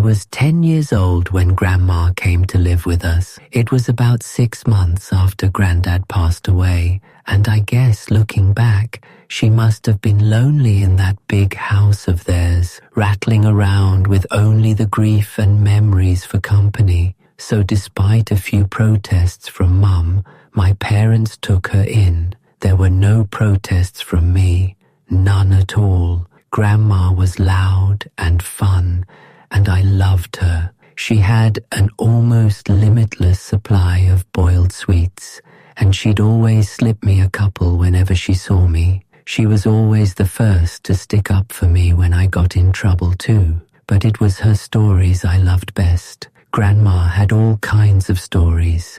was 10 years old when Grandma came to live with us. It was about 6 months after Granddad passed away, and I guess looking back, she must have been lonely in that big house of theirs, rattling around with only the grief and memories for company. So despite a few protests from Mum, my parents took her in. There were no protests from me, none at all. Grandma was loud and fun, and I loved her. She had an almost limitless supply of boiled sweets, and she'd always slip me a couple whenever she saw me. She was always the first to stick up for me when I got in trouble too, but it was her stories I loved best. Grandma had all kinds of stories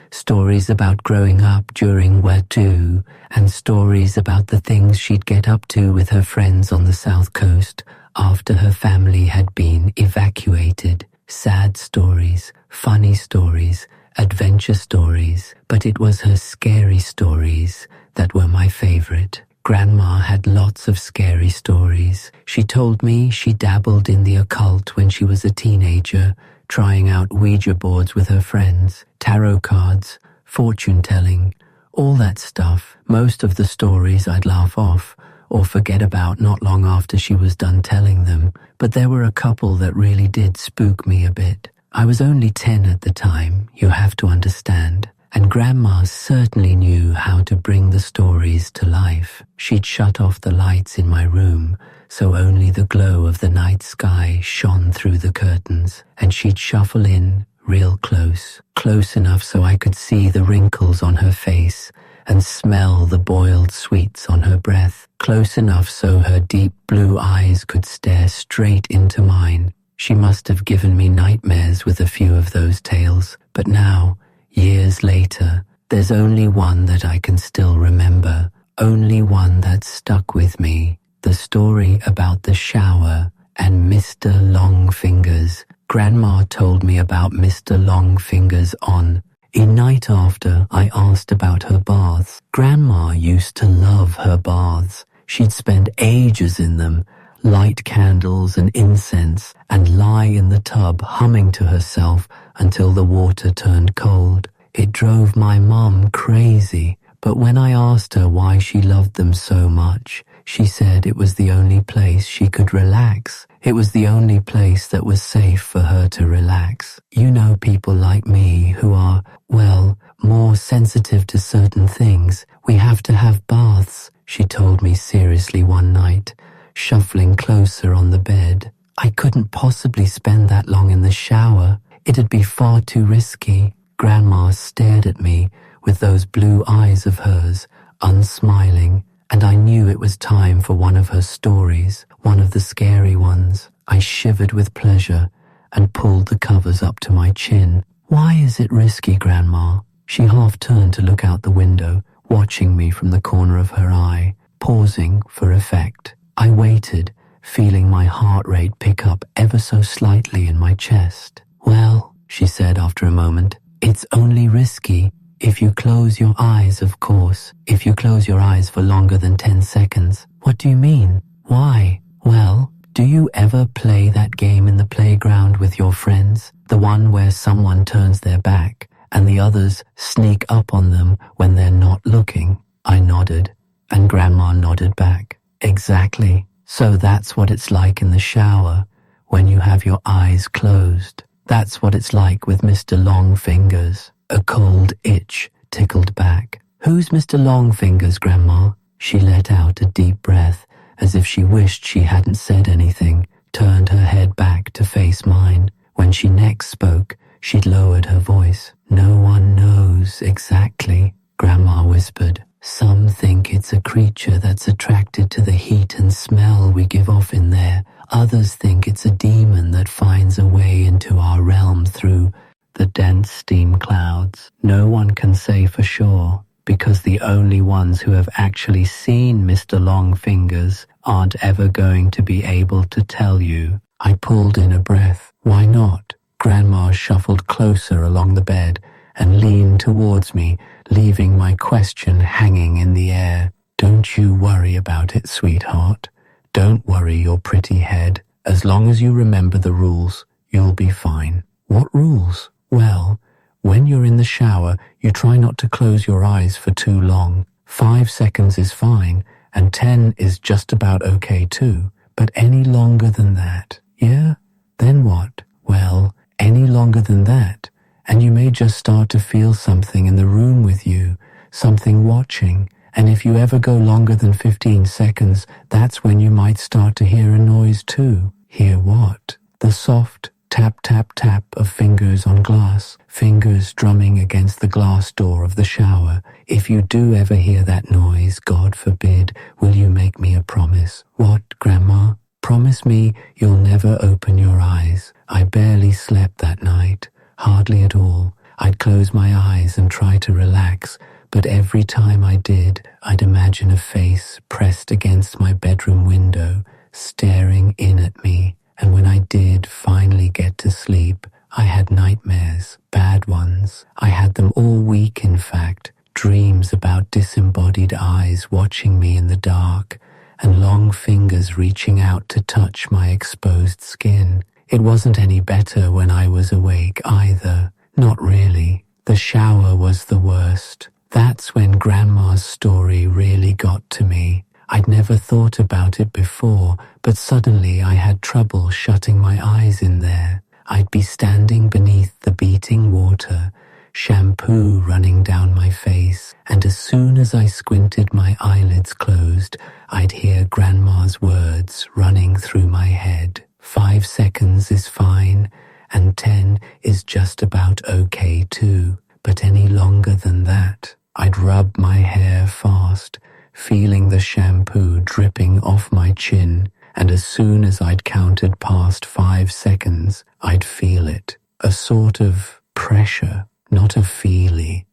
about growing up during World War II, and stories about the things she'd get up to with her friends on the South Coast after her family had been evacuated. Sad stories, funny stories, adventure stories, but it was her scary stories that were my favorite. Grandma had lots of scary stories. She told me she dabbled in the occult when she was a teenager, trying out Ouija boards with her friends, tarot cards, fortune-telling, all that stuff. Most of the stories I'd laugh off or forget about not long after she was done telling them, but there were a couple that really did spook me a bit. I was only 10 at the time, you have to understand, and Grandma certainly knew how to bring the stories to life. She'd shut off the lights in my room, so only the glow of the night sky shone through the curtains, and she'd shuffle in real close enough so I could see the wrinkles on her face and smell the boiled sweets on her breath, close enough so her deep blue eyes could stare straight into mine. She must have given me nightmares with a few of those tales, but now, years later, there's only one that I can still remember, only one that stuck with me. The story about the shower and Mr. Longfingers. Grandma told me about Mr. Longfingers on a night after I asked about her baths. Grandma used to love her baths. She'd spend ages in them, light candles and incense, and lie in the tub humming to herself until the water turned cold. It drove my mom crazy, but when I asked her why she loved them so much, she said it was the only place she could relax. It was the only place that was safe for her to relax. You know, people like me who are, well, more sensitive to certain things. We have to have baths, she told me seriously one night, shuffling closer on the bed. I couldn't possibly spend that long in the shower. It'd be far too risky. Grandma stared at me with those blue eyes of hers, unsmiling, and I knew it was time for one of her stories, one of the scary ones. I shivered with pleasure and pulled the covers up to my chin. Why is it risky, Grandma? She half turned to look out the window, watching me from the corner of her eye, pausing for effect. I waited, feeling my heart rate pick up ever so slightly in my chest. Well, she said after a moment, it's only risky if you close your eyes, of course. If you close your eyes for longer than 10 seconds. What do you mean? Why? Well, do you ever play that game in the playground with your friends? The one where someone turns their back and the others sneak up on them when they're not looking? I nodded, and Grandma nodded back. Exactly. So that's what it's like in the shower when you have your eyes closed. That's what it's like with Mr. Longfingers. A cold itch tickled back. Who's Mr. Longfingers, Grandma? She let out a deep breath, as if she wished she hadn't said anything, turned her head back to face mine. When she next spoke, she'd lowered her voice. No one knows exactly, Grandma whispered. Some think it's a creature that's attracted to the heat and smell we give off in there. Others think it's a demon that finds a way into our realm through the dense steam clouds. No one can say for sure, because the only ones who have actually seen Mr. Longfingers aren't ever going to be able to tell you. I pulled in a breath. Why not? Grandma shuffled closer along the bed and leaned towards me, leaving my question hanging in the air. Don't you worry about it, sweetheart. Don't worry your pretty head. As long as you remember the rules, You'll be fine." "What rules?" "Well, when you're in the shower, you try not to close your eyes for too long. 5 seconds is fine, and 10 is just about okay too. But any longer than that." "Yeah? Then what?" "Well, any longer than that, and you may just start to feel something in the room with you, something watching. And if you ever go longer than 15 seconds, that's when you might start to hear a noise too." "Hear what?" "The soft tap, tap, tap of fingers on glass, fingers drumming against the glass door of the shower. If you do ever hear that noise, God forbid, will you make me a promise?" "What, Grandma?" "Promise me you'll never open your eyes." I barely slept that night, hardly at all. I'd close my eyes and try to relax, but every time I did, I'd imagine a face pressed against my bedroom window, staring in at me. And when I did finally get to sleep, I had nightmares, bad ones. I had them all week, in fact, dreams about disembodied eyes watching me in the dark, and long fingers reaching out to touch my exposed skin. It wasn't any better when I was awake either. Not really. The shower was the worst. That's when Grandma's story really got to me. I'd never thought about it before, but suddenly I had trouble shutting my eyes in there. I'd be standing beneath the beating water, shampoo running down my face, and as soon as I squinted my eyelids closed, I'd hear Grandma's words running through my head. 5 seconds is fine, and 10 is just about okay too. But any longer than that, I'd rub my hair fast, feeling the shampoo dripping off my chin, and as soon as I'd counted past 5 seconds, I'd feel it. A sort of pressure, not a feeling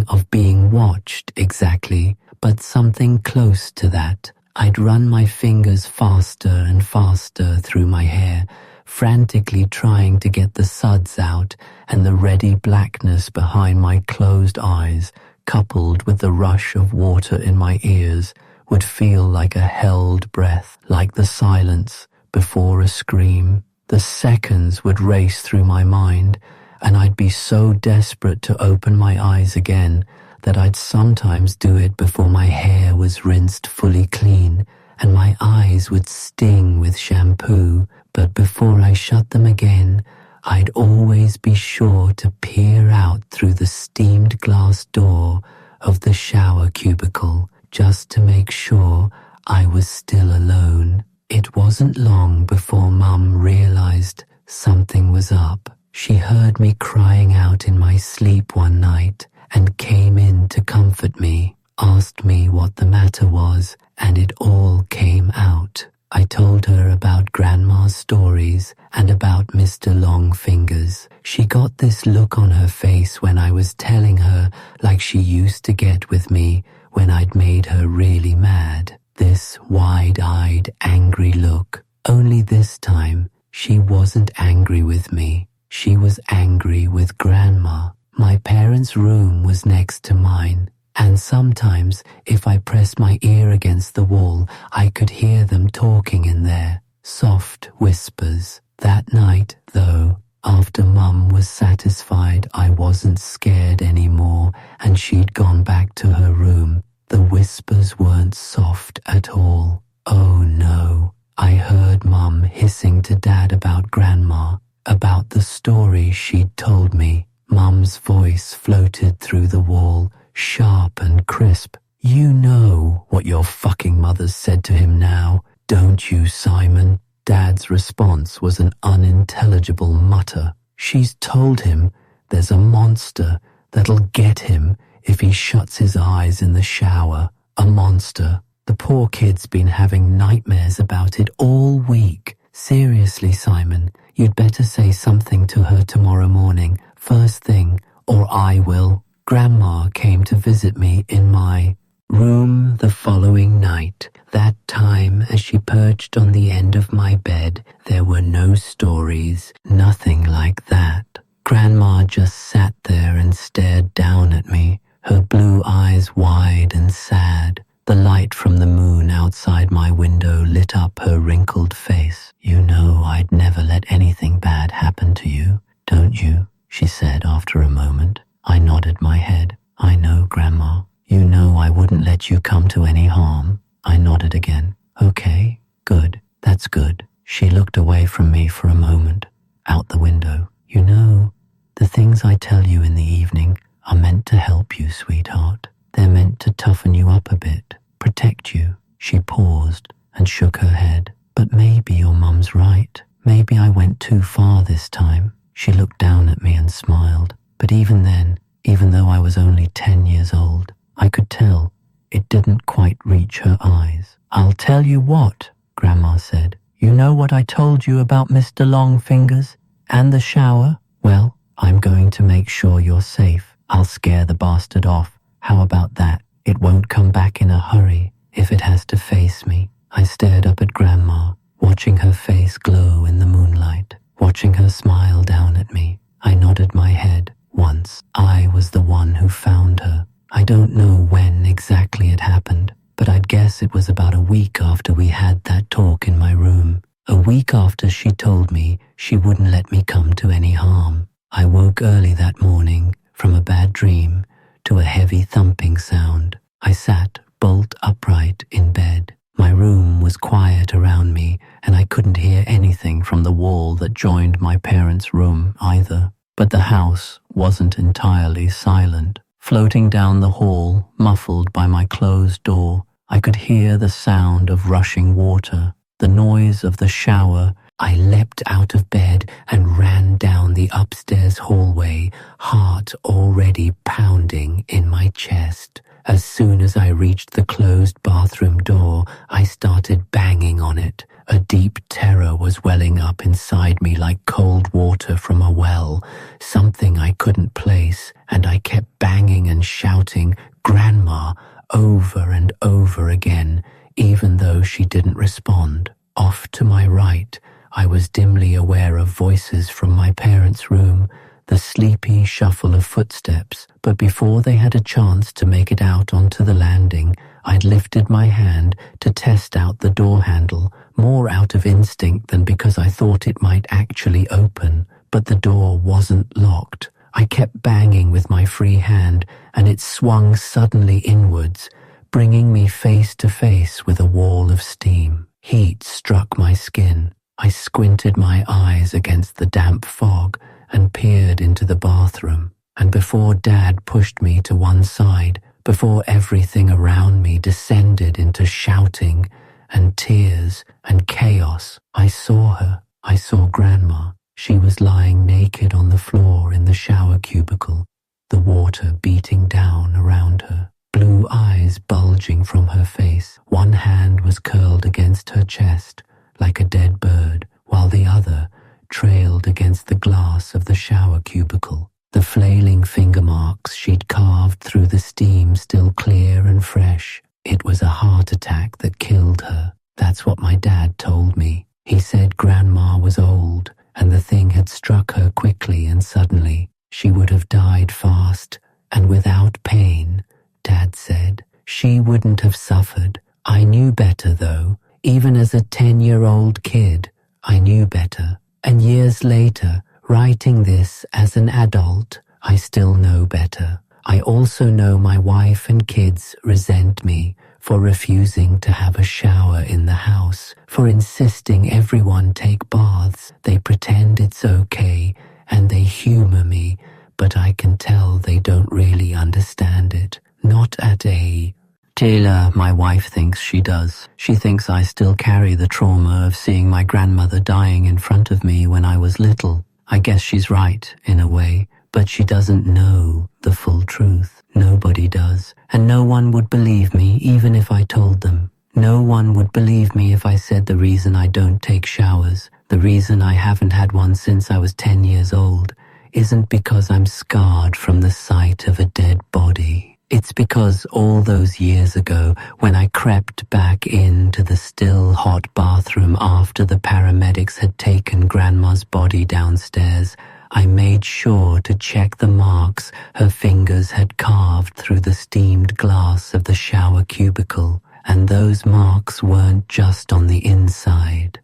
of being watched exactly, but something close to that. I'd run my fingers faster and faster through my hair, frantically trying to get the suds out, and the reddy blackness behind my closed eyes, coupled with the rush of water in my ears, would feel like a held breath, like the silence before a scream. The seconds would race through my mind, and I'd be so desperate to open my eyes again that I'd sometimes do it before my hair was rinsed fully clean, and my eyes would sting with shampoo, but before I shut them again, I'd always be sure to peer out through the steamed glass door of the shower cubicle just to make sure I was still alone. It wasn't long before Mum realized something was up. She heard me crying out in my sleep one night and came in to comfort me, asked me what the matter was, and it all came out. I told her about Grandma's stories and about Mr. Longfingers. She got this look on her face when I was telling her, like she used to get with me when I'd made her really mad. This wide-eyed, angry look. Only this time, she wasn't angry with me. She was angry with Grandma. My parents' room was next to mine, and sometimes, if I pressed my ear against the wall, I could hear them talking in there, soft whispers. That night, though, after Mum was satisfied I wasn't scared anymore and she'd gone back to her room, the whispers weren't soft at all. Oh no, I heard Mum hissing to Dad about Grandma, about the story she'd told me. Mum's voice floated through the wall, sharp and crisp. "You know what your fucking mother's said to him now, don't you, Simon?" Dad's response was an unintelligible mutter. "She's told him there's a monster that'll get him if he shuts his eyes in the shower. A monster. The poor kid's been having nightmares about it all week. Seriously, Simon, you'd better say something to her tomorrow morning, first thing, or I will." Grandma came to visit me in my room the following night. That time, as she perched on the end of my bed, there were no stories, nothing like that. Grandma just sat there and stared down at me, her blue eyes wide and sad. The light from the moon outside my window lit up her wrinkled face. "You know I'd never let anything bad happen to you, don't you?" she said after a moment. I nodded my head. "I know, Grandma. You know I wouldn't let you come to any harm." I nodded again. "Okay, good. That's good." She looked away from me for a moment, out the window. "You know, the things I tell you in the evening are meant to help you, sweetheart. They're meant to toughen you up a bit, protect you." She paused and shook her head. "But maybe your mum's right. Maybe I went too far this time." She looked down at me and smiled. But even then, even though I was only 10 years old, I could tell it didn't quite reach her eyes. "I'll tell you what," Grandma said. "You know what I told you about Mr. Longfingers and the shower? Well, I'm going to make sure you're safe. I'll scare the bastard off. How about that? It won't come back in a hurry if it has to face me." I stared up at Grandma, watching her face glow in the moonlight, watching her smile down at me. I nodded my head. Once, I was the one who found her. I don't know when exactly it happened, but I'd guess it was about a week after we had that talk in my room. A week after she told me she wouldn't let me come to any harm. I woke early that morning from a bad dream to a heavy thumping sound. I sat bolt upright in bed. My room was quiet around me, and I couldn't hear anything from the wall that joined my parents' room either. But the house wasn't entirely silent. Floating down the hall, muffled by my closed door, I could hear the sound of rushing water, the noise of the shower. I leapt out of bed and ran down the upstairs hallway, heart already pounding in my chest. As soon as I reached the closed bathroom door, I started banging on it. A deep terror was welling up inside me like cold water from a well, something I couldn't place, and I kept banging and shouting, "Grandma," over and over again, even though she didn't respond. Off to my right, I was dimly aware of voices from my parents' room, the sleepy shuffle of footsteps, but before they had a chance to make it out onto the landing, I'd lifted my hand to test out the door handle, more out of instinct than because I thought it might actually open, but the door wasn't locked. I kept banging with my free hand, and it swung suddenly inwards, bringing me face to face with a wall of steam. Heat struck my skin. I squinted my eyes against the damp fog and peered into the bathroom, and before Dad pushed me to one side, before everything around me descended into shouting and tears and chaos, I saw her. I saw Grandma. She was lying naked on the floor in the shower cubicle, the water beating down around her, blue eyes bulging from her face. One hand was curled against her chest like a dead bird, while the other trailed against the glass of the shower cubicle, the flailing finger marks she'd carved through the steam still clear and fresh. It was a heart attack that killed her. That's what my dad told me. He said Grandma was old, and the thing had struck her quickly and suddenly. She would have died fast and without pain, Dad said. She wouldn't have suffered. I knew better, though. Even as a 10-year-old kid, I knew better. And years later, writing this as an adult, I still know better. I also know my wife and kids resent me for refusing to have a shower in the house, for insisting everyone take baths. They pretend it's okay and they humor me, but I can tell they don't really understand it. Not at a... Taylor, my wife, thinks she does. She thinks I still carry the trauma of seeing my grandmother dying in front of me when I was little. I guess she's right, in a way, but she doesn't know the full truth. Nobody does, and no one would believe me even if I told them. No one would believe me if I said the reason I don't take showers, the reason I haven't had one since I was 10 years old, isn't because I'm scarred from the sight of a dead body. It's because all those years ago, when I crept back into the still hot bathroom after the paramedics had taken Grandma's body downstairs, I made sure to check the marks her fingers had carved through the steamed glass of the shower cubicle, and those marks weren't just on the inside.